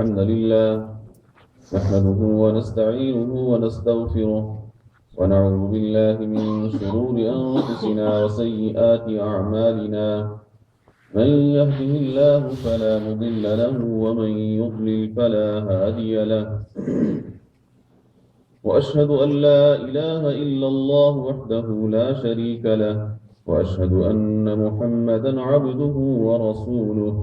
الحمد لله نحمده ونستعينه ونستغفره ونعوذ بالله من شرور أنفسنا وسيئات أعمالنا من يهده الله فلا مضل له ومن يضلل فلا هادي له وأشهد أن لا إله إلا الله وحده لا شريك له وأشهد أن محمدا عبده ورسوله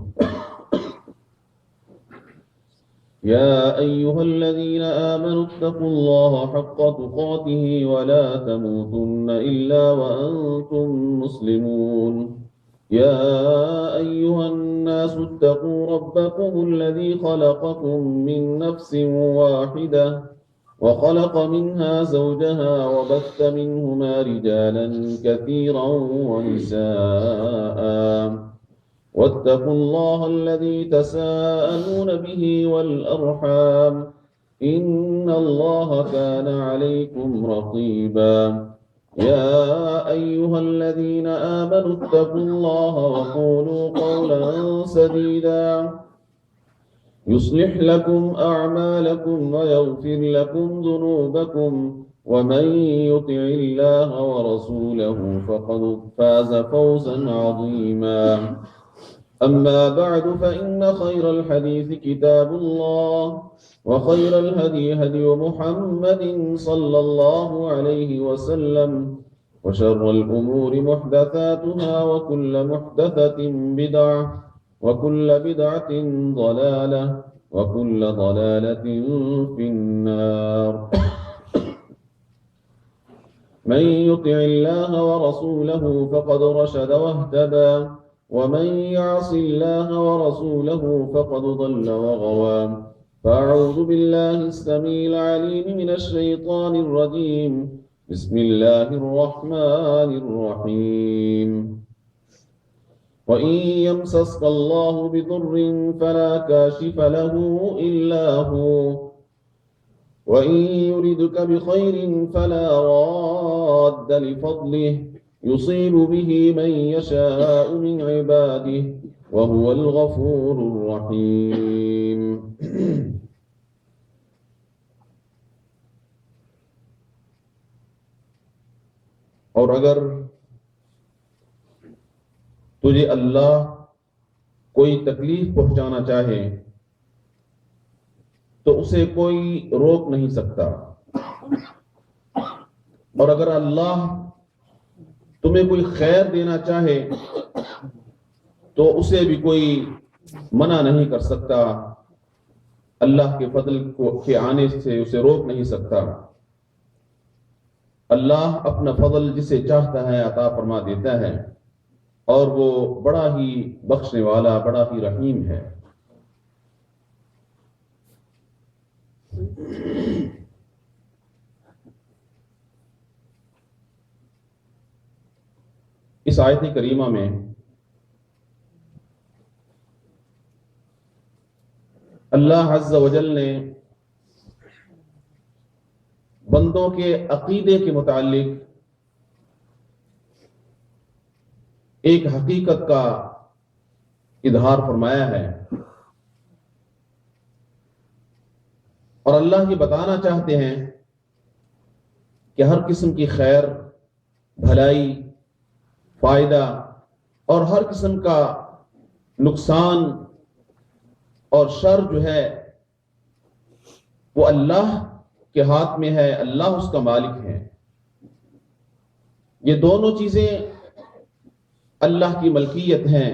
يا أيها الذين آمنوا اتقوا الله حق تقاته ولا تموتن إلا وأنتم مسلمون يا أيها الناس اتقوا ربكم الذي خلقكم من نفس واحدة وخلق منها زوجها وبث منهما رجالا كثيرا ونساء واتقوا الله الذي تساءلون به والأرحام إن الله كان عليكم رقيبا يا أيها الذين آمنوا اتقوا الله وقولوا قولا سديدا يصلح لكم أعمالكم ويغفر لكم ذنوبكم ومن يطع الله ورسوله فقد فاز فوزا عظيما أما بعد فإن خير الحديث كتاب الله وخير الهدي هدي محمد صلى الله عليه وسلم وشر الأمور محدثاتها وكل محدثة بدعة وكل بدعة ضلالة وكل ضلالة في النار من يطع الله ورسوله فقد رشد واهتدى ومن يعص الله ورسوله فقد ضل وغوى فأعوذ بالله السميع العليم من الشيطان الرجيم بسم الله الرحمن الرحيم وإن يمسسك الله بضر فلا كاشف له إلا هو وإن يردك بخير فلا راد لفضله يصيب به من يشاء من عباده وهو الغفور الرحيم اور اگر تجھے اللہ کوئی تکلیف پہنچانا چاہے تو اسے کوئی روک نہیں سکتا، اور اگر اللہ تمہیں کوئی خیر دینا چاہے تو اسے بھی کوئی منع نہیں کر سکتا، اللہ کے فضل کے آنے سے اسے روک نہیں سکتا۔ اللہ اپنا فضل جسے چاہتا ہے عطا فرما دیتا ہے، اور وہ بڑا ہی بخشنے والا، بڑا ہی رحیم ہے۔ اس آیت کریمہ میں اللہ عز و جل نے بندوں کے عقیدے کے متعلق ایک حقیقت کا اظہار فرمایا ہے، اور اللہ یہ بتانا چاہتے ہیں کہ ہر قسم کی خیر، بھلائی، فائدہ اور ہر قسم کا نقصان اور شر جو ہے وہ اللہ کے ہاتھ میں ہے، اللہ اس کا مالک ہے۔ یہ دونوں چیزیں اللہ کی ملکیت ہیں،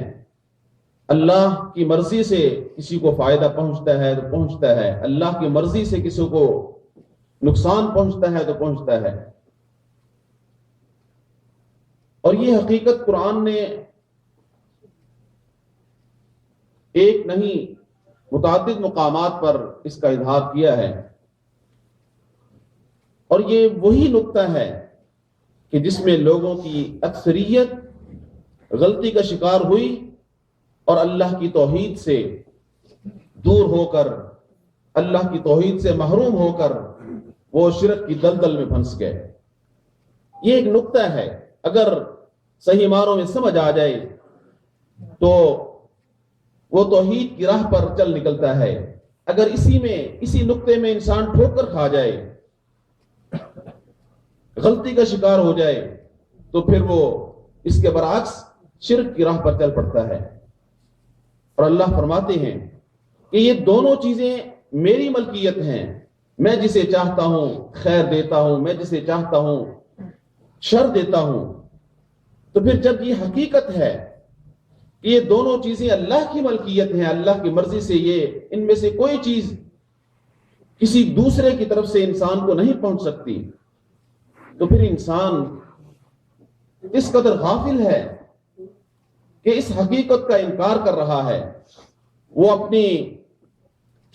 اللہ کی مرضی سے کسی کو فائدہ پہنچتا ہے تو پہنچتا ہے، اللہ کی مرضی سے کسی کو نقصان پہنچتا ہے تو پہنچتا ہے۔ اور یہ حقیقت قرآن نے ایک نہیں متعدد مقامات پر اس کا اظہار کیا ہے، اور یہ وہی نقطہ ہے کہ جس میں لوگوں کی اکثریت غلطی کا شکار ہوئی اور اللہ کی توحید سے دور ہو کر، اللہ کی توحید سے محروم ہو کر وہ شرک کی دلدل میں پھنس گئے۔ یہ ایک نقطہ ہے، اگر صحیح معنوں میں سمجھ آ جائے تو وہ توحید کی راہ پر چل نکلتا ہے، اگر اسی نقطے میں انسان ٹھوکر کھا جائے، غلطی کا شکار ہو جائے، تو پھر وہ اس کے برعکس شرک کی راہ پر چل پڑتا ہے۔ اور اللہ فرماتے ہیں کہ یہ دونوں چیزیں میری ملکیت ہیں، میں جسے چاہتا ہوں خیر دیتا ہوں، میں جسے چاہتا ہوں شر دیتا ہوں۔ تو پھر جب یہ حقیقت ہے کہ یہ دونوں چیزیں اللہ کی ملکیت ہیں، اللہ کی مرضی سے ان میں سے کوئی چیز کسی دوسرے کی طرف سے انسان کو نہیں پہنچ سکتی، تو پھر انسان اس قدر غافل ہے کہ اس حقیقت کا انکار کر رہا ہے۔ وہ اپنی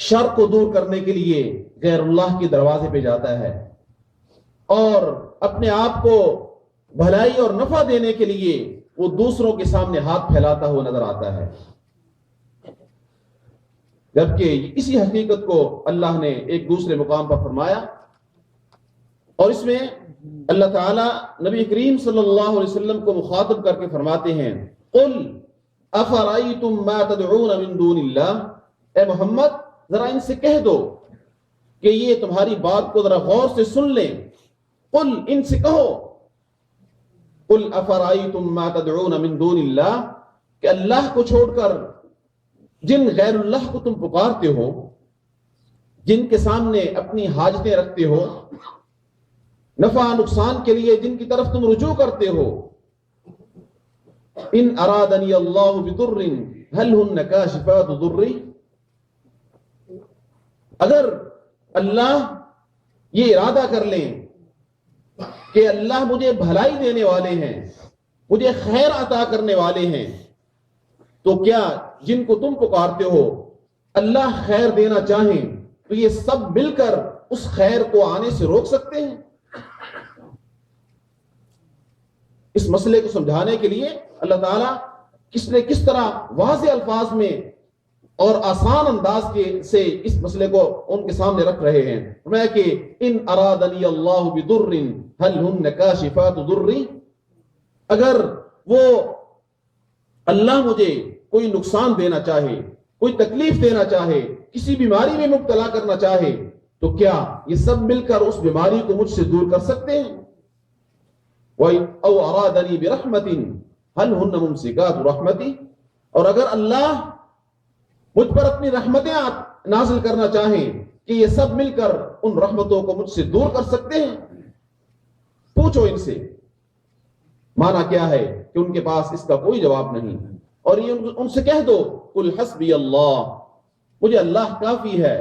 شر کو دور کرنے کے لیے غیر اللہ کے دروازے پہ جاتا ہے، اور اپنے آپ کو بھلائی اور نفع دینے کے لیے وہ دوسروں کے سامنے ہاتھ پھیلاتا ہوا نظر آتا ہے، جبکہ اسی حقیقت کو اللہ نے ایک دوسرے مقام پر فرمایا، اور اس میں اللہ تعالیٰ نبی کریم صلی اللہ علیہ وسلم کو مخاطب کر کے فرماتے ہیں، قل افرأیتم ما تدعون من دون اللہ، اے محمد ذرا ان سے کہہ دو کہ یہ تمہاری بات کو ذرا غور سے سن لیں۔ قل، ان سے کہو، قل افرأیتم ما تدعون من دون اللہ، کہ اللہ کو چھوڑ کر جن غیر اللہ کو تم پکارتے ہو، جن کے سامنے اپنی حاجتیں رکھتے ہو، نفع نقصان کے لیے جن کی طرف تم رجوع کرتے ہو، ان ارادنی اللہ بضر هل ہن کاشفات ضری، اگر اللہ یہ ارادہ کر لیں کہ اللہ مجھے بھلائی دینے والے ہیں، مجھے خیر عطا کرنے والے ہیں، تو کیا جن کو تم پکارتے ہو اللہ خیر دینا چاہیں تو یہ سب مل کر اس خیر کو آنے سے روک سکتے ہیں؟ اس مسئلے کو سمجھانے کے لیے اللہ تعالیٰ کس طرح واضح الفاظ میں اور آسان انداز سے اس مسئلے کو ان کے سامنے رکھ رہے ہیں۔ فرمایا کہ ان ارادنی اللہ بضر هل ہن کاشفات ضری، اگر وہ اللہ مجھے کوئی نقصان دینا چاہے، کوئی تکلیف دینا چاہے، کسی بیماری میں مبتلا کرنا چاہے، تو کیا یہ سب مل کر اس بیماری کو مجھ سے دور کر سکتے ہیں؟ او ارادنی برحمت هل ہن ممسکات رحمتی، اور اگر اللہ مجھ پر اپنی رحمتیں نازل کرنا چاہیں کہ یہ سب مل کر ان رحمتوں کو مجھ سے دور کر سکتے ہیں؟ پوچھو ان سے۔ مانا کیا ہے کہ ان کے پاس اس کا کوئی جواب نہیں، اور یہ ان سے کہہ دو قل حسبی اللہ، مجھے اللہ کافی ہے،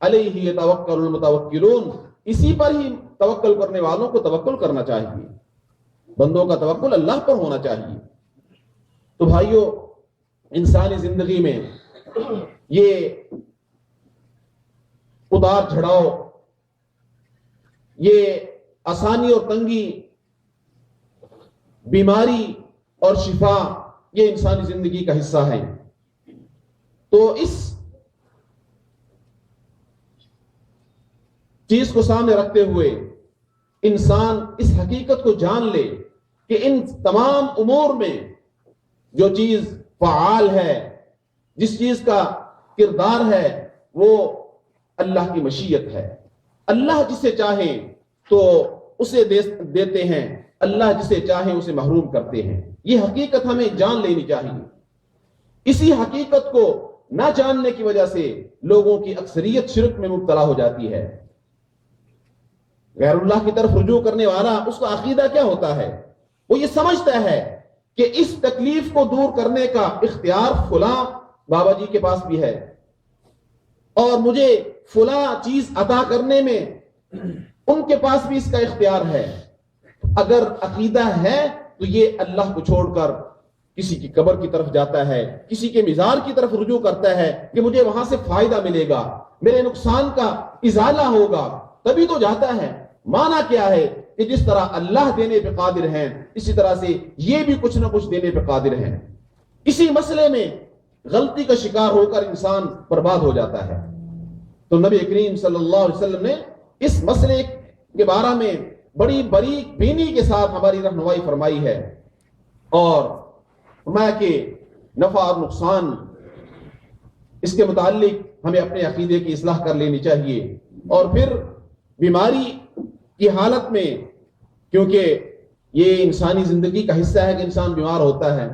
علیہ یتوکل المتوکلون، اسی پر ہی توکل کرنے والوں کو توکل کرنا چاہیے، بندوں کا توکل اللہ پر ہونا چاہیے۔ تو بھائیو، انسانی زندگی میں یہ اتار چڑھاؤ، یہ آسانی اور تنگی، بیماری اور شفا، یہ انسانی زندگی کا حصہ ہے۔ تو اس چیز کو سامنے رکھتے ہوئے انسان اس حقیقت کو جان لے کہ ان تمام امور میں جو چیز فعال ہے، جس چیز کا کردار ہے، وہ اللہ کی مشیت ہے۔ اللہ جسے چاہیں تو اسے دیتے ہیں، اللہ جسے چاہیں اسے محروم کرتے ہیں۔ یہ حقیقت ہمیں جان لینی چاہیے۔ اسی حقیقت کو نہ جاننے کی وجہ سے لوگوں کی اکثریت شرک میں مبتلا ہو جاتی ہے۔ غیر اللہ کی طرف رجوع کرنے والا، اس کا عقیدہ کیا ہوتا ہے؟ وہ یہ سمجھتا ہے کہ اس تکلیف کو دور کرنے کا اختیار فلاں بابا جی کے پاس بھی ہے، اور مجھے فلاں چیز عطا کرنے میں ان کے پاس بھی اس کا اختیار ہے۔ اگر عقیدہ ہے تو یہ اللہ کو چھوڑ کر کسی کی قبر کی طرف جاتا ہے، کسی کے مزار کی طرف رجوع کرتا ہے کہ مجھے وہاں سے فائدہ ملے گا، میرے نقصان کا ازالہ ہوگا، تبھی تو جاتا ہے۔ مانا کیا ہے کہ جس طرح اللہ دینے پہ قادر ہیں، اسی طرح سے یہ بھی کچھ نہ کچھ دینے پہ قادر ہیں۔ اسی مسئلے میں غلطی کا شکار ہو کر انسان برباد ہو جاتا ہے۔ تو نبی کریم صلی اللہ علیہ وسلم نے اس مسئلے کے بارے میں بڑی باریک بینی کے ساتھ ہماری رہنمائی فرمائی ہے، اور فرمایا کہ نفع اور نقصان اس کے متعلق ہمیں اپنے عقیدے کی اصلاح کر لینی چاہیے. اور پھر بیماری کی حالت میں، کیونکہ یہ انسانی زندگی کا حصہ ہے کہ انسان بیمار ہوتا ہے،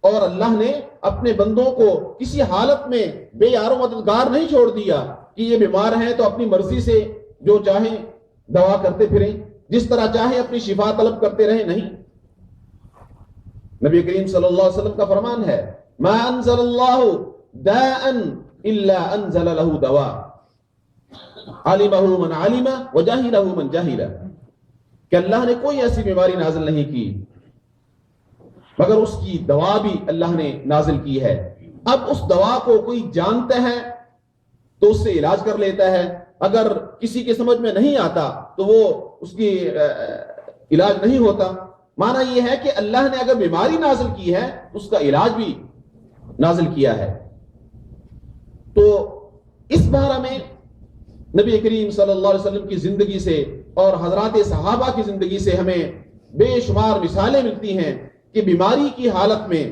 اور اللہ نے اپنے بندوں کو کسی حالت میں بے یار و مددگار نہیں چھوڑ دیا کہ یہ بیمار ہیں تو اپنی مرضی سے جو چاہیں دوا کرتے پھریں، جس طرح چاہیں اپنی شفا طلب کرتے رہیں. نہیں، نبی کریم صلی اللہ علیہ وسلم کا فرمان ہے ما انزل اللہ داء الا انزل له دواء علمہ من علم وجاہلہ من جاہل، کہ اللہ نے کوئی ایسی بیماری نازل نہیں کی مگر اس کی دوا بھی اللہ نے نازل کی ہے. اب اس دوا کو کوئی جانتا ہے تو اس سے علاج کر لیتا ہے، اگر کسی کے سمجھ میں نہیں آتا تو وہ اس کی علاج نہیں ہوتا. معنی یہ ہے کہ اللہ نے اگر بیماری نازل کی ہے اس کا علاج بھی نازل کیا ہے. تو اس بارے میں نبی کریم صلی اللہ علیہ وسلم کی زندگی سے اور حضرات صحابہ کی زندگی سے ہمیں بے شمار مثالیں ملتی ہیں کہ بیماری کی حالت میں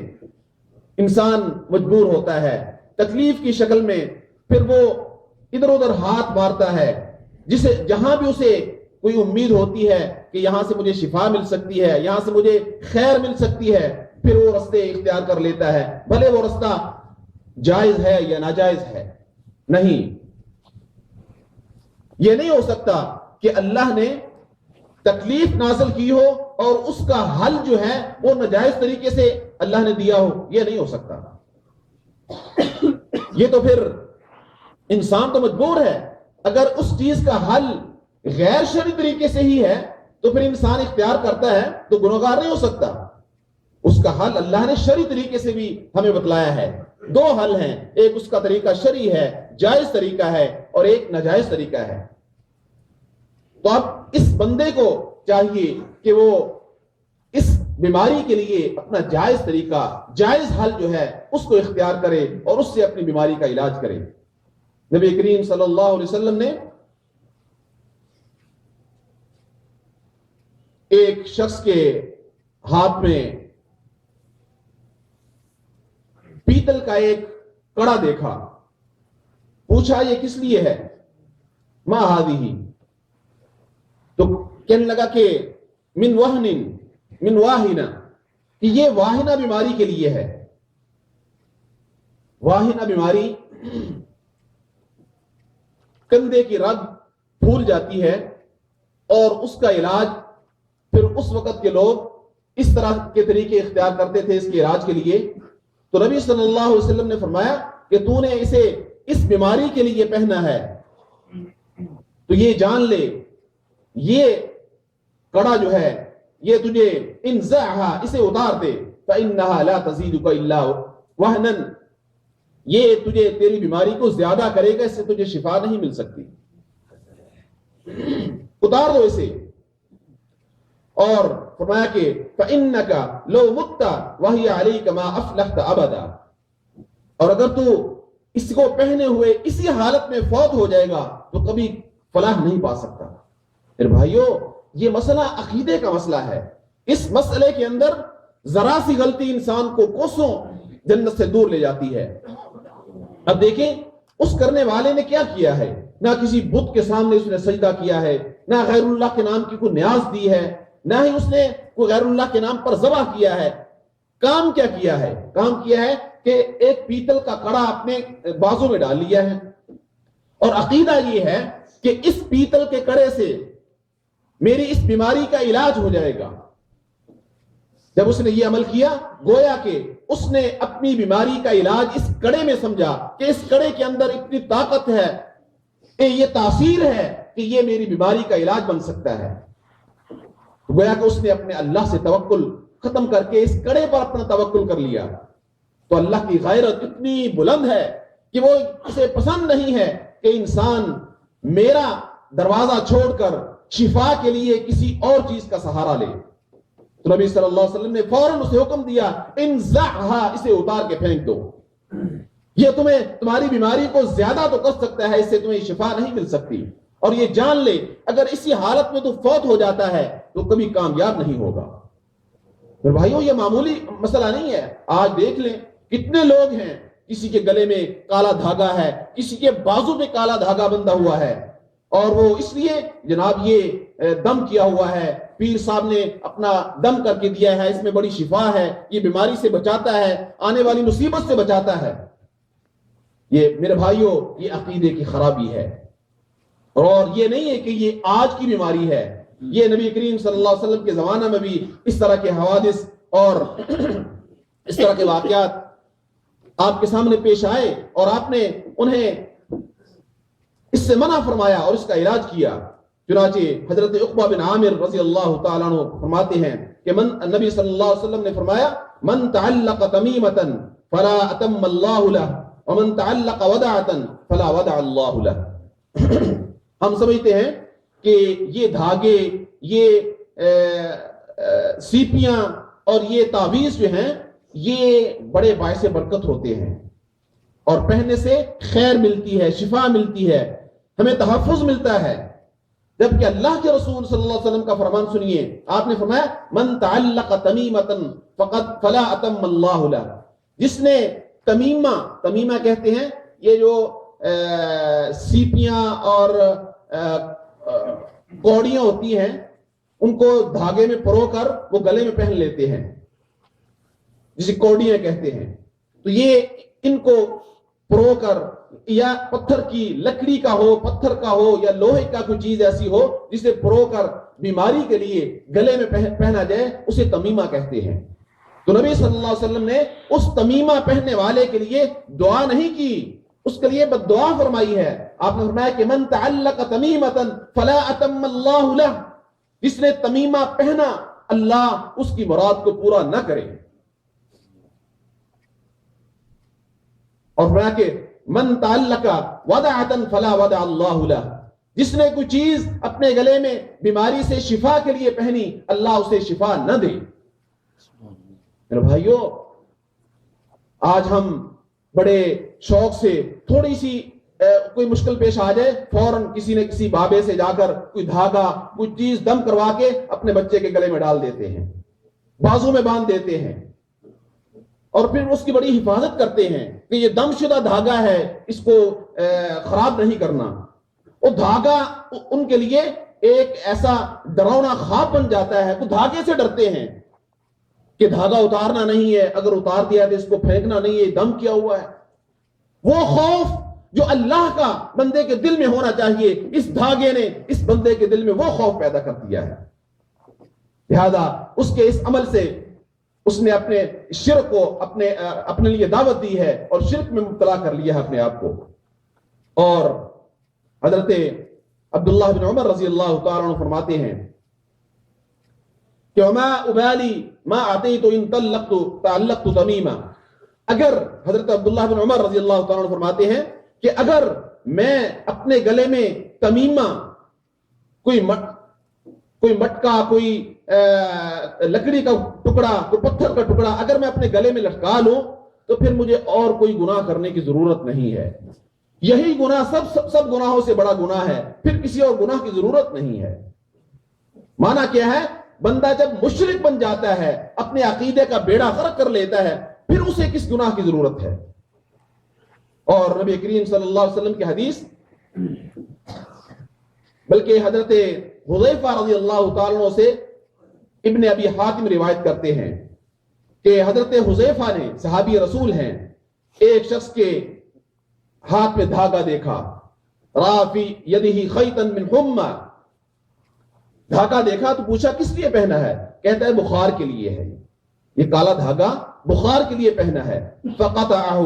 انسان مجبور ہوتا ہے، تکلیف کی شکل میں، پھر وہ ادھر ادھر ہاتھ مارتا ہے، جسے جہاں بھی اسے کوئی امید ہوتی ہے کہ یہاں سے مجھے شفا مل سکتی ہے، یہاں سے مجھے خیر مل سکتی ہے، پھر وہ رستے اختیار کر لیتا ہے، بھلے وہ رستہ جائز ہے یا ناجائز ہے. نہیں، یہ نہیں ہو سکتا کہ اللہ نے تکلیف نازل کی ہو اور اس کا حل جو ہے وہ ناجائز طریقے سے اللہ نے دیا ہو. یہ نہیں ہو سکتا. یہ تو پھر انسان تو مجبور ہے. اگر اس چیز کا حل غیر شرعی طریقے سے ہی ہے تو پھر انسان اختیار کرتا ہے تو گنہگار نہیں ہو سکتا. اس کا حل اللہ نے شرعی طریقے سے بھی ہمیں بتلایا ہے. دو حل ہیں، ایک اس کا طریقہ شرعی ہے، جائز طریقہ ہے، اور ایک ناجائز طریقہ ہے. تو اب اس بندے کو چاہیے کہ وہ اس بیماری کے لیے اپنا جائز طریقہ، جائز حل جو ہے اس کو اختیار کرے اور اس سے اپنی بیماری کا علاج کرے. نبی کریم صلی اللہ علیہ وسلم نے ایک شخص کے ہاتھ میں پیتل کا ایک کڑا دیکھا، پوچھا یہ کس لیے ہے؟ ما ہذہ، تو کہنے لگا کہ من واہنہ، کہ یہ واہنہ بیماری کے لیے ہے. واہنہ بیماری کندھے کی رگ پھول جاتی ہے اور اس کا علاج پھر اس وقت کے لوگ اس طرح کے طریقے اختیار کرتے تھے اس کے علاج کے لیے. تو نبی صلی اللہ علیہ وسلم نے فرمایا کہ تو نے اسے اس بیماری کے لیے پہنا ہے تو یہ جان لے یہ کڑا جو ہے یہ تجھے انزعها، اسے اتار دے، فإنها لا تزيدك إلا وهنا، یہ تجھے تیری بیماری کو زیادہ کرے گا، اس سے تجھے شفا نہیں مل سکتی. اتار دو اسے. اور فرمایا کہ فإنك لو مت وهي عليك ما أفلحت أبدا، اور اگر تو اس کو پہنے ہوئے اسی حالت میں فوت ہو جائے گا تو کبھی فلاح نہیں پا سکتا. پھر بھائیو، یہ مسئلہ عقیدے کا مسئلہ ہے. اس مسئلے کے اندر ذرا سی غلطی انسان کو کوسوں جنت سے دور لے جاتی ہے. اب دیکھیں اس کرنے والے نے کیا کیا ہے، نہ کسی بت کے سامنے اس نے سجدہ کیا ہے، نہ غیر اللہ کے نام کی کوئی نیاز دی ہے، نہ ہی اس نے کوئی غیر اللہ کے نام پر ذبح کیا ہے. کام کیا کیا ہے؟ کام کیا ہے کہ ایک پیتل کا کڑا اپنے بازو میں ڈال لیا ہے اور عقیدہ یہ ہے کہ اس پیتل کے کڑے سے میری اس بیماری کا علاج ہو جائے گا. جب اس نے یہ عمل کیا گویا کہ اس نے اپنی بیماری کا علاج اس کڑے میں سمجھا کہ اس کڑے کے اندر اتنی طاقت ہے کہ یہ تاثیر ہے کہ یہ میری بیماری کا علاج بن سکتا ہے. گویا کہ اس نے اپنے اللہ سے توکل ختم کر کے اس کڑے پر اپنا توکل کر لیا. تو اللہ کی غیرت اتنی بلند ہے کہ وہ اسے پسند نہیں ہے کہ انسان میرا دروازہ چھوڑ کر شفا کے لیے کسی اور چیز کا سہارا لے. تو نبی صلی اللہ علیہ وسلم نے فوراً اسے حکم دیا انزعها، اسے اتار کے پھینک دو. یہ تمہیں تمہاری بیماری کو زیادہ تو کر سکتا ہے، اس سے تمہیں شفا نہیں مل سکتی. اور یہ جان لے اگر اسی حالت میں تو فوت ہو جاتا ہے تو کبھی کامیاب نہیں ہوگا. پھر بھائیو یہ معمولی مسئلہ نہیں ہے. آج دیکھ لیں کتنے لوگ ہیں کسی کے گلے میں کالا دھاگا ہے، کسی کے بازو میں کالا دھاگا بندھا ہوا ہے، اور وہ اس لیے جناب یہ دم کیا ہوا ہے، پیر صاحب نے اپنا دم کر کے دیا ہے، اس میں بڑی شفا ہے، یہ بیماری سے بچاتا ہے، آنے والی مصیبت سے بچاتا ہے۔ یہ میرے بھائیوں، یہ عقیدے کی خرابی ہے، اور یہ نہیں ہے کہ یہ آج کی بیماری ہے، یہ نبی کریم صلی اللہ علیہ وسلم کے زمانہ میں بھی اس طرح کے حوادث اور اس طرح کے واقعات آپ کے سامنے پیش آئے، اور آپ نے انہیں اس سے منع فرمایا اور اس کا علاج کیا۔ چنانچہ حضرت عقبہ بن عامر رضی اللہ تعالیٰ عنہ فرماتے ہیں کہ نبی صلی اللہ علیہ وسلم نے فرمایا، من تعلق تمیمۃ فلا اتم اللہ لہ ومن تعلق ودعۃ فلا ودع اللہ لہ۔ ہم سمجھتے ہیں کہ یہ دھاگے، یہ سیپیاں اور یہ تعویذ جو ہیں یہ بڑے باعث برکت ہوتے ہیں، اور پہننے سے خیر ملتی ہے، شفا ملتی ہے، ہمیں تحفظ ملتا ہے۔ جبکہ اللہ کے رسول صلی اللہ علیہ وسلم کا فرمان سنیے، آپ نے فرمایا من تعلق تمیمۃ فلا اتم اللہ لہ، جس نے تمیمہ کہتے ہیں یہ جو سیپیاں اور کوڑیاں ہوتی ہیں، ان کو دھاگے میں پرو کر وہ گلے میں پہن لیتے ہیں، جسے کوڑیاں کہتے ہیں، تو یہ ان کو پرو کر، یا پتھر کی لکڑی کا ہو، پتھر کا ہو، یا لوہے کا کوئی چیز ایسی ہو جسے پرو کر بیماری کے لیے گلے میں پہنا جائے، اسے تمیمہ کہتے ہیں۔ تو نبی صلی اللہ علیہ وسلم نے اس تمیمہ پہننے والے کے لیے دعا نہیں کی، اس کے لیے بد دعا فرمائی ہے۔ آپ نے فرمایا کہ من تعلق تمیمۃ فلا اتم اللہ لہ، جس نے تمیمہ پہنا اللہ اس کی مراد کو پورا نہ کرے۔ اور فرمایا کہ من تعلق ودعۃ فلا ودع اللہ لہ، جس نے کوئی چیز اپنے گلے میں بیماری سے شفا کے لیے پہنی، اللہ اسے شفا نہ دے۔ میرے بھائیوں، آج ہم بڑے شوق سے تھوڑی سی کوئی مشکل پیش آ جائے، فوراً کسی نے کسی بابے سے جا کر کوئی دھاگا، کوئی چیز دم کروا کے اپنے بچے کے گلے میں ڈال دیتے ہیں، بازو میں باندھ دیتے ہیں، اور پھر اس کی بڑی حفاظت کرتے ہیں کہ یہ دم شدہ دھاگا ہے، اس کو خراب نہیں کرنا۔ وہ دھاگا ان کے لیے ایک ایسا ڈراؤنا خواب بن جاتا ہے، وہ دھاگے سے ڈرتے ہیں کہ دھاگا اتارنا نہیں ہے، اگر اتار دیا تو اس کو پھینکنا نہیں ہے، دم کیا ہوا ہے۔ وہ خوف جو اللہ کا بندے کے دل میں ہونا چاہیے، اس دھاگے نے اس بندے کے دل میں وہ خوف پیدا کر دیا ہے، لہذا اس کے اس عمل سے اس نے اپنے شرک کو اپنے لیے دعوت دی ہے، اور شرک میں مبتلا کر لیا ہے اپنے آپ کو۔ اور حضرت عبداللہ بن عمر رضی اللہ تعالیٰ عنہ فرماتے ہیں کہ وما ابالی ما اعطیت ان تعلقت تمیمہ، اگر حضرت عبداللہ بن عمر رضی اللہ تعالیٰ عنہ فرماتے ہیں کہ اگر میں اپنے گلے میں تمیمہ، کوئی مٹکا، کوئی لکڑی کا ٹکڑا، کوئی پتھر کا ٹکڑا اگر میں اپنے گلے میں لٹکا لوں تو پھر مجھے اور کوئی گناہ کرنے کی ضرورت نہیں ہے، یہی گناہ سب گناہوں سے بڑا گناہ ہے، پھر کسی اور گناہ کی ضرورت نہیں ہے۔ معنی کیا ہے؟ بندہ جب مشرک بن جاتا ہے، اپنے عقیدے کا بیڑا غرق کر لیتا ہے، پھر اسے کس گناہ کی ضرورت ہے؟ اور نبی کریم صلی اللہ علیہ وسلم کی حدیث، بلکہ حضرت حذیفہ رضی اللہ تعالیٰ عنہ سے ابن ابی حاتم روایت کرتے ہیں کہ حضرت حذیفہ نے، صحابی رسول ہیں، ایک شخص کے ہاتھ میں دھاگا دیکھا، رأى فی یدہ خیطا من حمى، دھاگا دیکھا تو پوچھا کس لیے پہنا ہے؟ کہتا ہے بخار کے لیے ہے، یہ کالا دھاگا بخار کے لیے پہنا ہے۔ فقطعہ،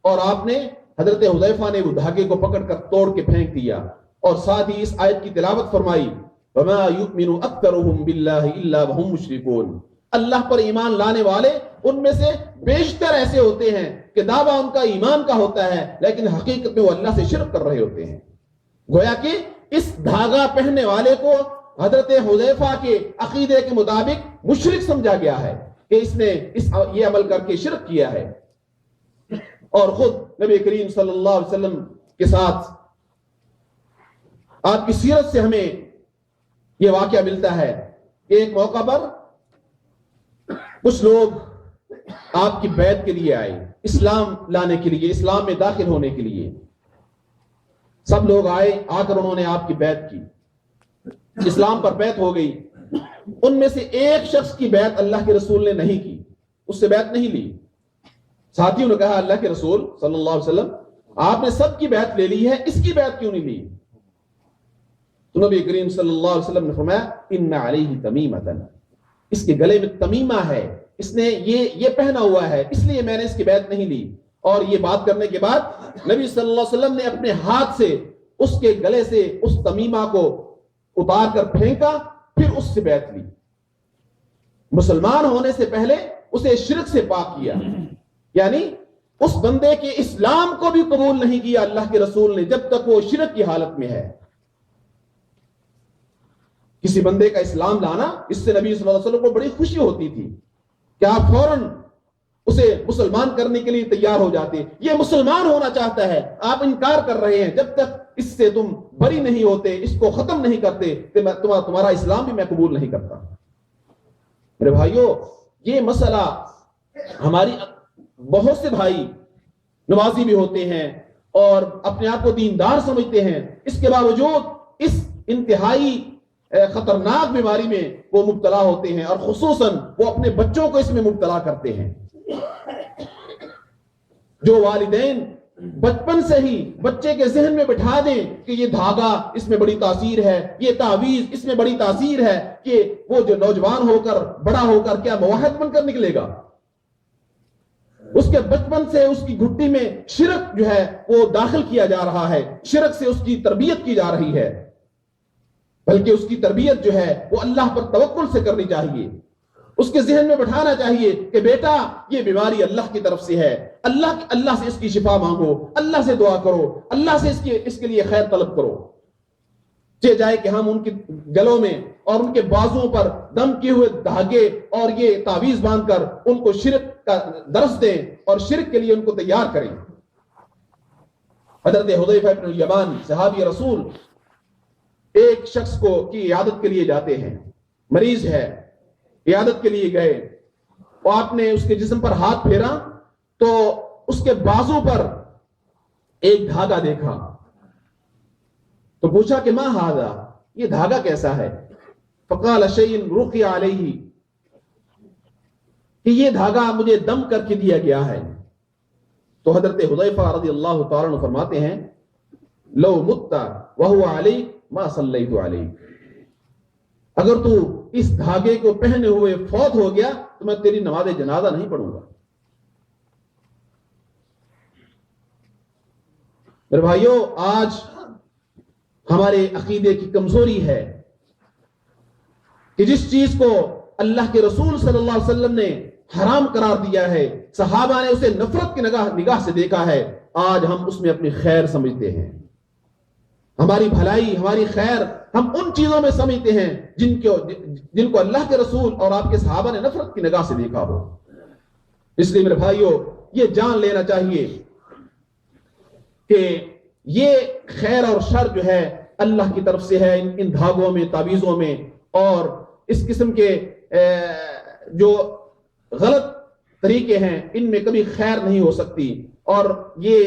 اور آپ نے حضرت حذیفہ نے وہ دھاگے کو پکڑ کر توڑ کے پھینک دیا، اور ساتھ ہی اس آیت کی تلاوت فرمائی، وما یؤمن اکثرهم باللہ الا وهم مشرکون، اللہ پر ایمان لانے والے ان میں سے بیشتر ایسے ہوتے ہیں کہ دعویٰ ان کا ایمان کا ہوتا ہے لیکن حقیقت میں وہ اللہ سے شرک کر رہے ہوتے ہیں۔ گویا کہ اس دھاگا پہننے والے کو حضرت حذیفہ کے عقیدے کے مطابق مشرک سمجھا گیا ہے کہ اس نے یہ عمل کر کے شرک کیا ہے۔ اور خود نبی کریم صلی اللہ علیہ وسلم کے ساتھ آپ کی سیرت سے ہمیں یہ واقعہ ملتا ہے کہ ایک موقع پر کچھ لوگ آپ کی بیعت کے لیے آئے، اسلام لانے کے لیے، اسلام میں داخل ہونے کے لیے سب لوگ آئے، آ کر انہوں نے آپ کی بیعت کی، اسلام پر بیعت ہو گئی۔ ان میں سے ایک شخص کی بیعت اللہ کے رسول نے نہیں کی، اس سے بیعت نہیں لی۔ ساتھیوں نے کہا اللہ کے رسول صلی اللہ علیہ وسلم آپ نے سب کی بیعت لے لی ہے، اس کی بیعت کیوں نہیں لی؟ تو نبی کریم صلی اللہ علیہ وسلم نے فرمایا ان علیہ تمیمۃ، اس کے گلے میں تمیمہ ہے، اس نے یہ پہنا ہوا ہے، اس لیے میں نے اس کی بیعت نہیں لی۔ اور یہ بات کرنے کے بعد نبی صلی اللہ علیہ وسلم نے اپنے ہاتھ سے اس کے گلے سے اس تمیمہ کو اتار کر پھینکا، پھر اس سے بیعت لی۔ مسلمان ہونے سے پہلے اسے شرک سے پاک کیا، یعنی اس بندے کے اسلام کو بھی قبول نہیں کیا اللہ کے رسول نے جب تک وہ شرک کی حالت میں ہے۔ کسی بندے کا اسلام لانا، اس سے نبی صلی اللہ علیہ وسلم کو بڑی خوشی ہوتی تھی کہ آپ فوراً اسے مسلمان کرنے کے لیے تیار ہو جاتے۔ یہ مسلمان ہونا چاہتا ہے، آپ انکار کر رہے ہیں، جب تک اس سے تم بری نہیں ہوتے، اس کو ختم نہیں کرتے، تمہارا اسلام بھی میں قبول نہیں کرتا۔ میرے بھائیوں، یہ مسئلہ ہماری بہت سے بھائی نمازی بھی ہوتے ہیں اور اپنے آپ کو دیندار سمجھتے ہیں، اس کے باوجود اس انتہائی خطرناک بیماری میں وہ مبتلا ہوتے ہیں، اور خصوصاً وہ اپنے بچوں کو اس میں مبتلا کرتے ہیں۔ جو والدین بچپن سے ہی بچے کے ذہن میں بٹھا دیں کہ یہ دھاگا اس میں بڑی تاثیر ہے، یہ تعویذ اس میں بڑی تاثیر ہے، کہ وہ جو نوجوان ہو کر بڑا ہو کر کیا موحد بن کر نکلے گا، اس کے بچپن سے اس کی گھٹی میں شرک جو ہے وہ داخل کیا جا رہا ہے، شرک سے اس کی تربیت کی جا رہی ہے، بلکہ اس کی تربیت جو ہے وہ اللہ پر توکل سے کرنی چاہیے۔ اس کے ذہن میں بٹھانا چاہیے کہ بیٹا یہ بیماری اللہ کی طرف سے ہے، اللہ سے اس کی شفا مانگو، اللہ سے دعا کرو، اللہ سے اس کے لیے خیر طلب کرو۔ چہ جائے کہ ہم ان کے گلوں میں اور ان کے بازوؤں پر دم کیے ہوئے دھاگے اور یہ تعویذ باندھ کر ان کو شرک کا درس دیں اور شرک کے لیے ان کو تیار کریں۔ حضرت حذیفہ بن الیمان صحابی رسول ایک شخص کو کی عیادت کے لیے جاتے ہیں، مریض ہے، عیادت کے لیے گئے، اور آپ نے اس کے جسم پر ہاتھ پھیرا تو اس کے بازو پر ایک دھاگا دیکھا، تو پوچھا کہ ما ھذا، یہ دھاگا کیسا ہے؟ فقال شیء رقی علیہ، کہ یہ دھاگا مجھے دم کر کے دیا گیا ہے۔ تو حضرت حذیفہ رضی اللہ تعالیٰ عنہ فرماتے ہیں لو مت وهو علیک ما صلیت علیک، اگر تو اس دھاگے کو پہنے ہوئے فوت ہو گیا تو میں تیری نماز جنازہ نہیں پڑھوں گا۔ میرے بھائیوں، آج ہمارے عقیدے کی کمزوری ہے کہ جس چیز کو اللہ کے رسول صلی اللہ علیہ وسلم نے حرام قرار دیا ہے، صحابہ نے اسے نفرت کی نگاہ سے دیکھا ہے، آج ہم اس میں اپنی خیر سمجھتے ہیں، ہماری بھلائی، ہماری خیر ہم ان چیزوں میں سمجھتے ہیں جن کو اللہ کے رسول اور آپ کے صحابہ نے نفرت کی نگاہ سے دیکھا ہو۔ اس لیے میرے بھائیوں، یہ جان لینا چاہیے کہ یہ خیر اور شر جو ہے اللہ کی طرف سے ہے، ان دھاگوں میں، تعویذوں میں، اور اس قسم کے جو غلط طریقے ہیں ان میں کبھی خیر نہیں ہو سکتی۔ اور یہ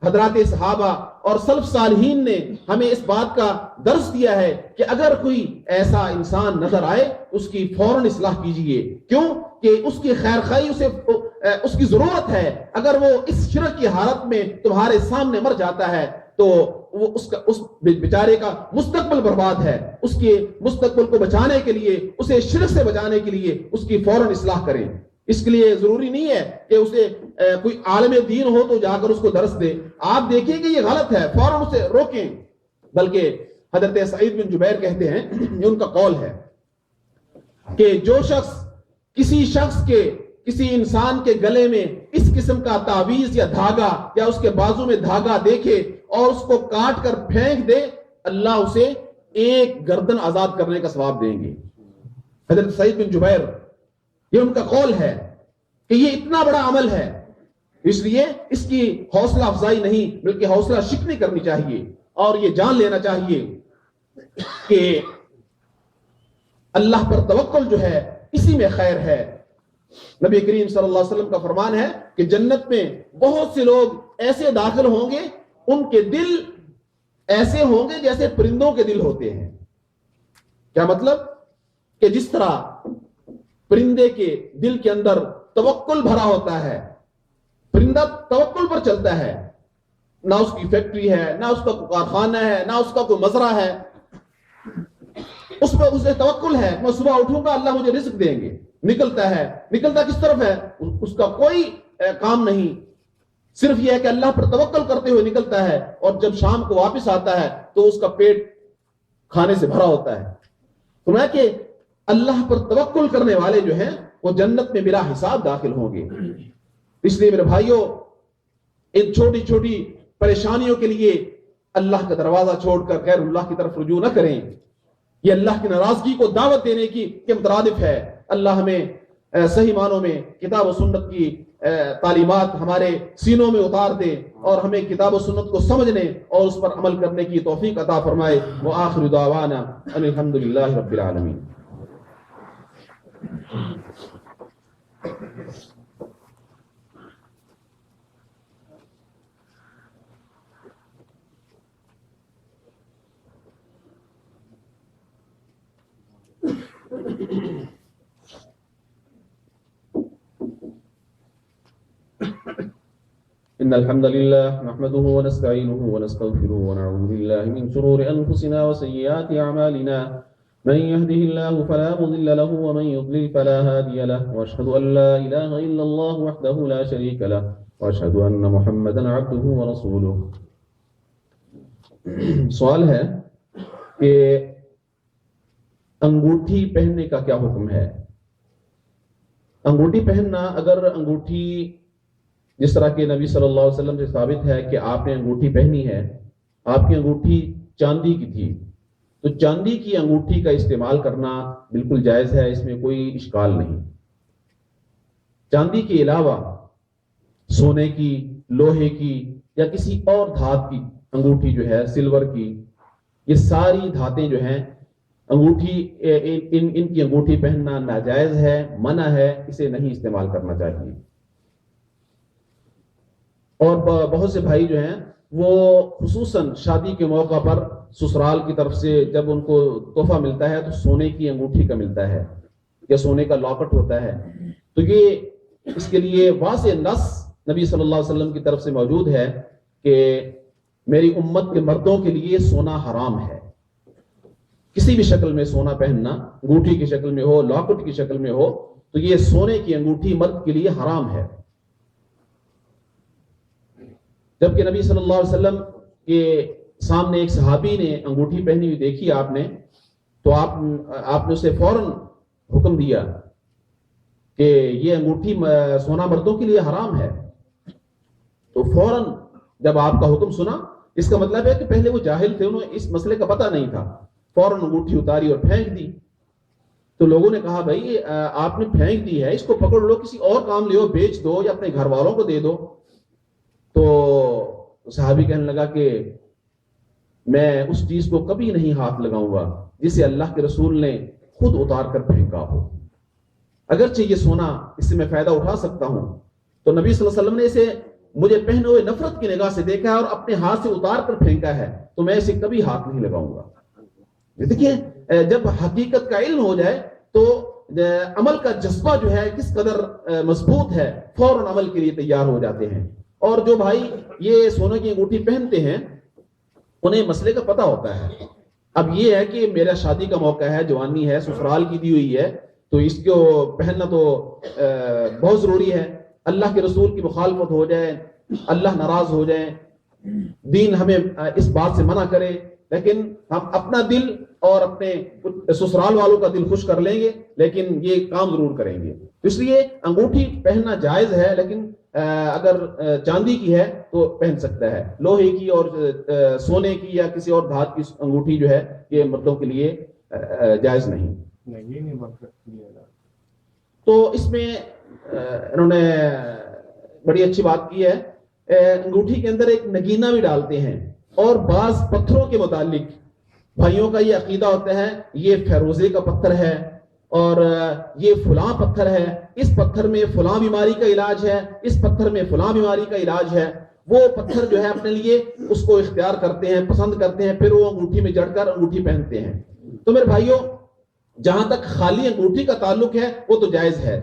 حضرات صحابہ اور سلف صالحین نے ہمیں اس بات کا درس دیا ہے کہ اگر کوئی ایسا انسان نظر آئے اس کی فوراً اصلاح کیجئے، کیوں کہ اس کی خیر خواہی اس کی ضرورت ہے۔ اگر وہ اس شرک کی حالت میں تمہارے سامنے مر جاتا ہے تو وہ اس بیچارے کا مستقبل برباد ہے۔ اس کے مستقبل کو بچانے کے لیے، اسے شرک سے بچانے کے لیے اس کی فوراً اصلاح کریں۔ اس کے لیے ضروری نہیں ہے کہ اسے کوئی عالم دین ہو تو جا کر اس کو درس دے، آپ دیکھیں کہ یہ غلط ہے فوراً اسے روکیں۔ بلکہ حضرت سعید بن جبیر کہتے ہیں، یہ ان کا قول ہے کہ جو شخص کسی انسان کے گلے میں اس قسم کا تعویذ یا دھاگا یا اس کے بازو میں دھاگا دیکھے اور اس کو کاٹ کر پھینک دے، اللہ اسے ایک گردن آزاد کرنے کا ثواب دیں گے۔ حضرت سعید بن جبیر، یہ ان کا قول ہے کہ یہ اتنا بڑا عمل ہے، اس لیے اس کی حوصلہ افزائی نہیں بلکہ حوصلہ شکنی کرنی چاہیے، اور یہ جان لینا چاہیے کہ اللہ پر توکل جو ہے اسی میں خیر ہے۔ نبی کریم صلی اللہ علیہ وسلم کا فرمان ہے کہ جنت میں بہت سے لوگ ایسے داخل ہوں گے ان کے دل ایسے ہوں گے جیسے پرندوں کے دل ہوتے ہیں. کیا مطلب؟ کہ جس طرح پرندے کے دل کے اندر توکل بھرا ہوتا ہے، پرندہ توکل پر چلتا ہے، نہ اس کی فیکٹری ہے، نہ اس کا کوئی کارخانہ ہے، نہ اس کا کوئی مزرعہ ہے، اس پر اسے توکل ہے، میں صبح اٹھوں گا اللہ مجھے رزق دیں گے. نکلتا ہے، نکلتا کس طرف ہے؟ اس کا کوئی کام نہیں، صرف یہ ہے کہ اللہ پر توکل کرتے ہوئے نکلتا ہے، اور جب شام کو واپس آتا ہے تو اس کا پیٹ کھانے سے بھرا ہوتا ہے. تو میں کہ اللہ پر توکل کرنے والے جو ہیں وہ جنت میں بلا حساب داخل ہوں گے. اس لیے میرے بھائیوں، ان چھوٹی چھوٹی پریشانیوں کے لیے اللہ کا دروازہ چھوڑ کر غیر اللہ کی طرف رجوع نہ کریں. یہ اللہ کی ناراضگی کو دعوت دینے کی مترادف ہے. اللہ ہمیں صحیح معنوں میں کتاب و سنت کی تعلیمات ہمارے سینوں میں اتار دے اور ہمیں کتاب و سنت کو سمجھنے اور اس پر عمل کرنے کی توفیق عطا فرمائے. وآخر دعوانا ان الحمدللہ رب العالمین. إن الحمد لله نحمده ونستعينه ونستغفره ونعوذ بالله من شرور أنفسنا وسيئات أعمالنا من يهده الله فلا مضل له ومن يضلل فلا هادي له وأشهد أن لا إله إلا الله وحده لا شريك له وأشهد أن محمدا عبده ورسوله. سوال ہے کہ انگوٹھی پہننے کا کیا حکم ہے؟ انگوٹھی پہننا، اگر انگوٹھی جس طرح کہ نبی صلی اللہ علیہ وسلم سے ثابت ہے کہ آپ نے انگوٹھی پہنی ہے، آپ کی انگوٹھی چاندی کی تھی، تو چاندی کی انگوٹھی کا استعمال کرنا بالکل جائز ہے، اس میں کوئی اشکال نہیں. چاندی کے علاوہ سونے کی، لوہے کی یا کسی اور دھات کی انگوٹھی جو ہے، سلور کی، یہ ساری دھاتیں جو ہیں انگوٹھی، ان کی انگوٹھی پہننا ناجائز ہے، منع ہے، اسے نہیں استعمال کرنا چاہیے. اور بہت سے بھائی جو ہیں وہ خصوصاً شادی کے موقع پر سسرال کی طرف سے جب ان کو تحفہ ملتا ہے تو سونے کی انگوٹھی کا ملتا ہے یا سونے کا لاکٹ ہوتا ہے، تو یہ اس کے لیے واضح نص نبی صلی اللہ علیہ وسلم کی طرف سے موجود ہے کہ میری امت کے مردوں کے لیے سونا حرام ہے. کسی بھی شکل میں سونا پہننا، انگوٹھی کی شکل میں ہو، لاکٹ کی شکل میں ہو، تو یہ سونے کی انگوٹھی مرد کے لیے حرام ہے. جبکہ نبی صلی اللہ علیہ وسلم کے سامنے ایک صحابی نے انگوٹھی پہنی ہوئی دیکھی آپ نے، تو آپ نے اسے فوراً حکم دیا کہ یہ انگوٹھی سونا مردوں کے لیے حرام ہے. تو فوراً جب آپ کا حکم سنا، اس کا مطلب ہے کہ پہلے وہ جاہل تھے، انہیں اس مسئلے کا پتہ نہیں تھا، فوراً انگوٹھی اتاری اور پھینک دی. تو لوگوں نے کہا بھائی آپ نے پھینک دی ہے، اس کو پکڑ لو، کسی اور کام لے بیچ دو یا اپنے گھر والوں کو دے دو. تو صحابی کہنے لگا کہ میں اس چیز کو کبھی نہیں ہاتھ لگاؤں گا جسے اللہ کے رسول نے خود اتار کر پھینکا ہو. اگرچہ یہ سونا، اس سے میں فائدہ اٹھا سکتا ہوں، تو نبی صلی اللہ علیہ وسلم نے اسے مجھے پہنے ہوئے نفرت کی نگاہ سے دیکھا ہے اور اپنے ہاتھ سے اتار کر پھینکا ہے، تو میں اسے کبھی ہاتھ نہیں لگاؤں گا. دیکھیے، جب حقیقت کا علم ہو جائے تو عمل کا جذبہ جو ہے کس قدر مضبوط ہے، فوراً عمل کے لیے تیار ہو جاتے ہیں. اور جو بھائی یہ سونے کی انگوٹھی پہنتے ہیں انہیں مسئلے کا پتہ ہوتا ہے. اب یہ ہے کہ میرا شادی کا موقع ہے، جوانی ہے، سسرال کی دی ہوئی ہے، تو اس کو پہننا تو بہت ضروری ہے. اللہ کے رسول کی مخالفت ہو جائے، اللہ ناراض ہو جائے، دین ہمیں اس بات سے منع کرے، لیکن ہم اپنا دل اور اپنے سسرال والوں کا دل خوش کر لیں گے، لیکن یہ کام ضرور کریں گے. اس لیے انگوٹھی پہننا جائز ہے، لیکن اگر چاندی کی ہے تو پہن سکتا ہے. لوہے کی اور سونے کی یا کسی اور دھات کی انگوٹھی جو ہے یہ مردوں کے لیے جائز نہیں. تو اس میں انہوں نے بڑی اچھی بات کی ہے. انگوٹھی کے اندر ایک نگینہ بھی ڈالتے ہیں، اور بعض پتھروں کے متعلق بھائیوں کا یہ عقیدہ ہوتا ہے یہ فیروزے کا پتھر ہے اور یہ فلاں پتھر ہے، اس پتھر میں فلاں بیماری کا علاج ہے، اس پتھر میں فلاں بیماری کا علاج ہے، وہ پتھر جو ہے اپنے لیے اس کو اختیار کرتے ہیں، پسند کرتے ہیں، پھر وہ انگوٹھی میں جڑ کر انگوٹھی پہنتے ہیں۔ تو میرے بھائیوں، جہاں تک خالی انگوٹھی کا تعلق ہے وہ تو جائز ہے،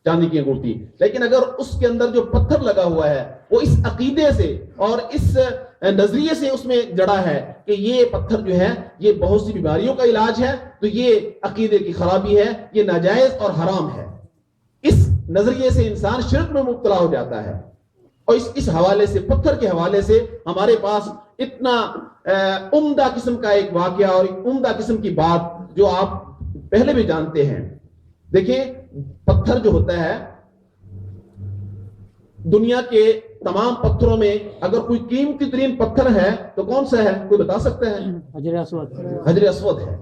چاندی کی انگوٹھی، لیکن اگر اس کے اندر جو پتھر لگا ہوا ہے وہ اس عقیدے سے اور اس نظریے سے اس میں جڑا ہے کہ یہ پتھر جو ہے یہ بہت سی بیماریوں کا علاج ہے، تو یہ عقیدے کی خرابی ہے، یہ ناجائز اور حرام ہے۔ اس نظریے سے انسان شرک میں مبتلا ہو جاتا ہے۔ اور اس حوالے سے، پتھر کے حوالے سے ہمارے پاس اتنا عمدہ قسم کا ایک واقعہ اور ایک عمدہ قسم کی بات جو آپ پہلے بھی جانتے ہیں۔ دیکھیں، پتھر جو ہوتا ہے، دنیا کے تمام پتھروں میں اگر کوئی قیمتی ترین پتھر ہے تو کون سا ہے؟ کوئی بتا سکتا ہے؟ حجر اسود۔ حجر اسود ہے،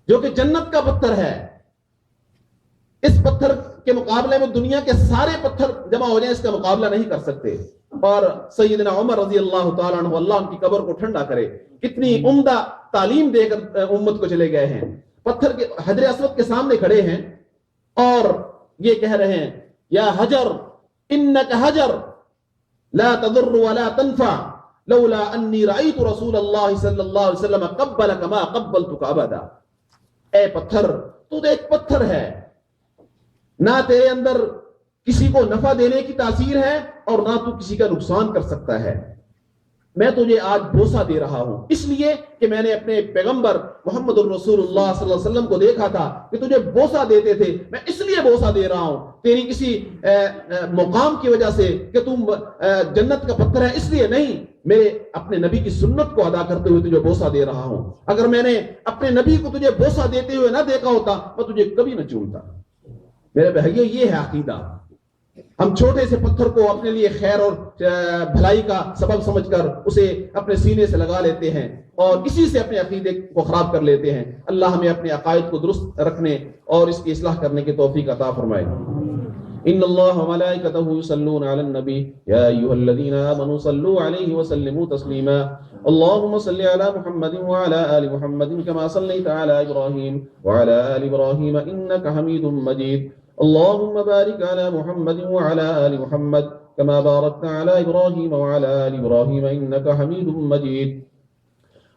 جو کہ جنت کا پتھر ہے۔ اس پتھر کے مقابلے میں دنیا کے سارے پتھر جمع ہو جائیں اس کا مقابلہ نہیں کر سکتے۔ اور سیدنا عمر رضی اللہ تعالیٰ عنہ، اللہ ان کی قبر کو ٹھنڈا کرے، کتنی عمدہ تعلیم دے کر امت کو چلے گئے ہیں۔ پتھر کے حجر اسود کے سامنے کھڑے ہیں اور یہ کہہ رہے ہیں، یا حجر انک حجر لا تضر ولا تنفع لولا انی رأیت رسول اللہ صلی اللہ علیہ وسلم قبلک ما قبلتک ابدا۔ اے پتھر، تو ایک پتھر ہے، نہ تیرے اندر کسی کو نفع دینے کی تاثیر ہے اور نہ تو کسی کا نقصان کر سکتا ہے۔ میں تجھے آج بوسہ دے رہا ہوں اس لیے کہ میں نے اپنے پیغمبر محمد الرسول اللہ صلی اللہ علیہ وسلم کو دیکھا تھا کہ تجھے بوسہ دیتے تھے، میں اس لیے بوسہ دے رہا ہوں، تیری کسی مقام کی وجہ سے کہ تم جنت کا پتھر ہے اس لیے نہیں، میرے اپنے نبی کی سنت کو ادا کرتے ہوئے تجھے بوسہ دے رہا ہوں۔ اگر میں نے اپنے نبی کو تجھے بوسہ دیتے ہوئے نہ دیکھا ہوتا میں تجھے کبھی نہ چومتا۔ میرے بھائیو، یہ ہے عقیدہ۔ ہم چھوٹے سے پتھر کو اپنے لیے خیر اور بھلائی کا سبب سمجھ کر اسے اپنے سینے سے لگا لیتے ہیں اور اسی سے اپنے عقیدے کو خراب کر لیتے ہیں۔ اللہ ہمیں اپنے عقائد کو درست رکھنے اور اس کی اصلاح کرنے کی توفیق عطا فرمائے۔ ان اللہ وملائکتہ یصلون علی النبی یا ایھا الذین آمنوا صلوا علیہ وسلموا تسلیما۔ اللهم صل على محمد وعلى آل محمد كما صليت على إبراهيم وعلى آل إبراهيم إنك حميد مجيد۔ اللهم بارك على محمد وعلى آل محمد كما باركت على إبراهيم وعلى آل إبراهيم إنك حميد مجيد۔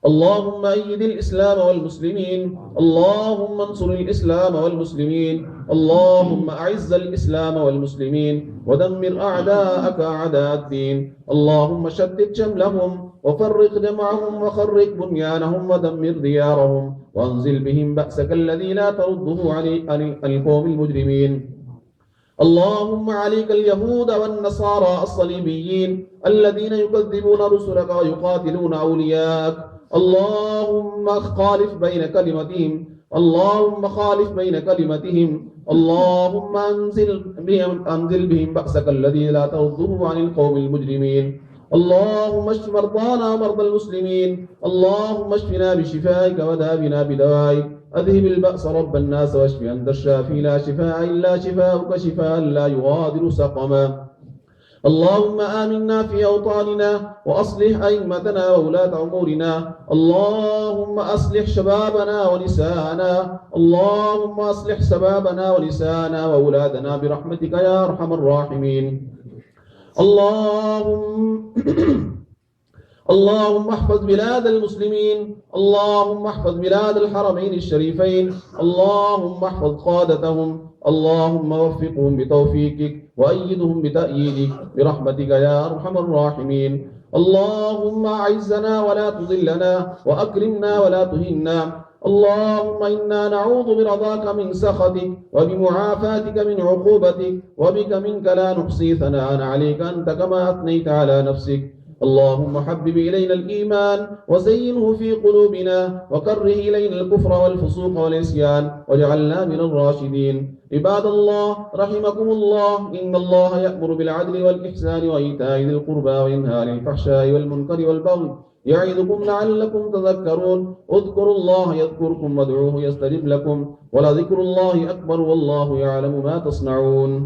اللهم أيد الإسلام والمسلمين، اللهم انصر الإسلام والمسلمين، اللهم أعز الإسلام والمسلمين ودمر أعداءك أعداء الدين، اللهم شتت شملهم وفرق جمعهم وخرق بنيانهم ودمر ديارهم وانزل بهم بأسك الذي لا ترده عن القوم المجرمين۔ اللهم عليك اليهود والنصارى الصليبيين الذين يكذبون رسلك ويقاتلون أولياءك، اللهم خالف بين كلمتهم، اللهم خالف بين كلمتهم، اللهم انزل بهم بأسك الذي لا ترده عن القوم المجرمين۔ اللهم اشف مرضانا ومرضى المسلمين، اللهم اشفنا بشفائك وداونا بدوائك، اذهب البأس رب الناس واشف أنت الشافي لا شفاء إلا شفاؤك شفاء لا يغادر سقما۔ اللهم آمنا في أوطاننا وأصلح أئمتنا وولاة أمورنا، اللهم أصلح شبابنا ونساءنا، اللهم أصلح شبابنا ونساءنا وأولادنا برحمتك يا أرحم الراحمين۔ اللهم احفظ بلاد المسلمين، اللهم احفظ بلاد الحرمين الشريفين، اللهم احفظ قادتهم، اللهم وفقهم بتوفيقك وأيدهم بتأييدك برحمتك يا أرحم الراحمين۔ اللهم أعزنا ولا تذلنا وأكرمنا ولا تهنا، اللهم إنا نعوذ برضاك من سخطك وبمعافاتك من عقوبتك وبك منك لا نحصي ثناء عليك أنت كما أثنيت على نفسك۔ اللهم حبب إلينا الإيمان وزينه في قلوبنا وكره إلينا الكفر والفسوق والعصيان واجعلنا من الراشدين۔ عباد الله رحمكم الله، إن الله يأمر بالعدل والإحسان وإيتاء ذي القربى وينهى عن الفحشاء والمنكر والبغي يعظكم لعلكم تذكرون۔ اذكروا الله يذكركم وادعوه يستجب لكم ولذكر الله أكبر والله يعلم ما تصنعون۔